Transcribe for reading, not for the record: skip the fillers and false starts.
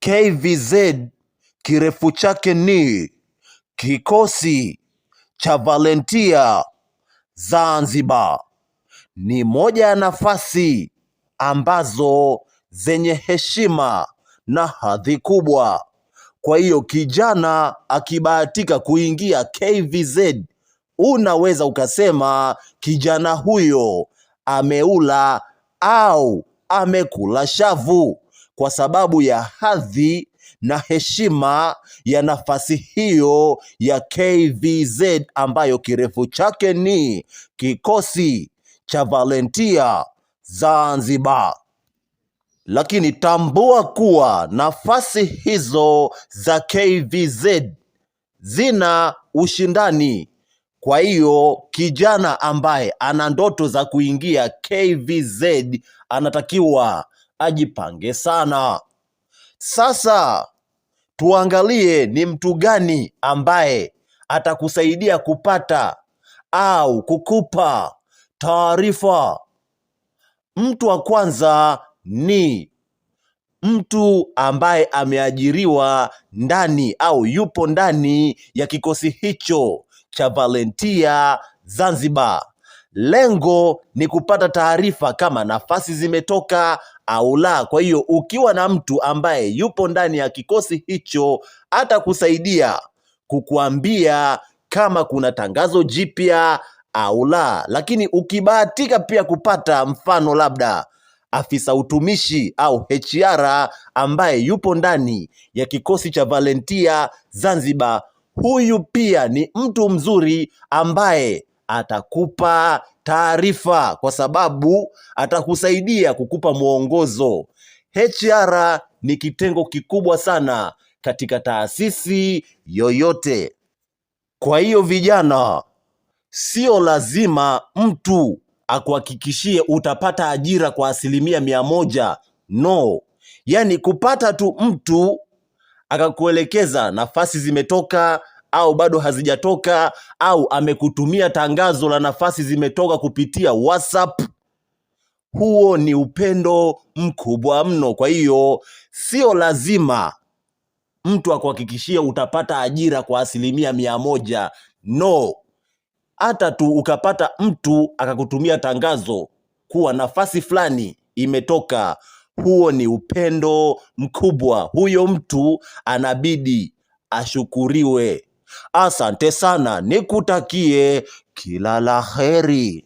KVZ kirefu chake ni Kikosi cha Volunteer Zanzibar. Ni moja ya nafasi ambazo zenye heshima na hadhi kubwa. Kwa hiyo kijana akibahatika kuingia KVZ, unaweza ukasema kijana huyo ameula au amekula shavu, kwa sababu ya hadhi na heshima ya nafasi hiyo ya KVZ ambayo kirefu chake ni Kikosi cha Volunteer Zanzibar. Lakini tambua kuwa nafasi hizo za KVZ zina ushindani. Kwa hiyo kijana ambaye ana ndoto za kuingia KVZ anatakiwa ajipange sana. Sasa tuangalie ni mtu gani ambaye atakusaidia kupata au kukupa taarifa. Mtu wa kwanza ni mtu ambaye ameajiriwa ndani au yupo ndani ya kikosi hicho cha Volunteer Zanzibar. Lengo ni kupata taarifa kama nafasi zimetoka au la. Kwa hiyo ukiwa na mtu ambaye yupo ndani ya kikosi hicho, atakusaidia kukuambia kama kuna tangazo jipya au la. Lakini ukibahatika pia kupata mfano labda afisa utumishi au HR ambaye yupo ndani ya kikosi cha Volunteer Zanzibar, huyu pia ni mtu mzuri ambaye atakupa taarifa, kwa sababu atakusaidia kukupa mwongozo. HR ni kitengo kikubwa sana katika taasisi yoyote. Kwa hiyo vijana, sio lazima mtu akuhakikishie utapata ajira kwa 100%. No. Yaani kupata tu mtu akakuelekeza nafasi zimetoka au bado hazijatoka, au amekutumia tangazo la nafasi zimetoka kupitia WhatsApp, huo ni upendo mkubwa mno. Kwa hiyo sio lazima mtu akuhakikishie utapata ajira kwa 100%. No. Hata tu ukapata mtu akakutumia tangazo kuwa nafasi fulani imetoka, huo ni upendo mkubwa. Huyo mtu anabidi ashukuriwe. Asante sana, nikutakie kila la heri.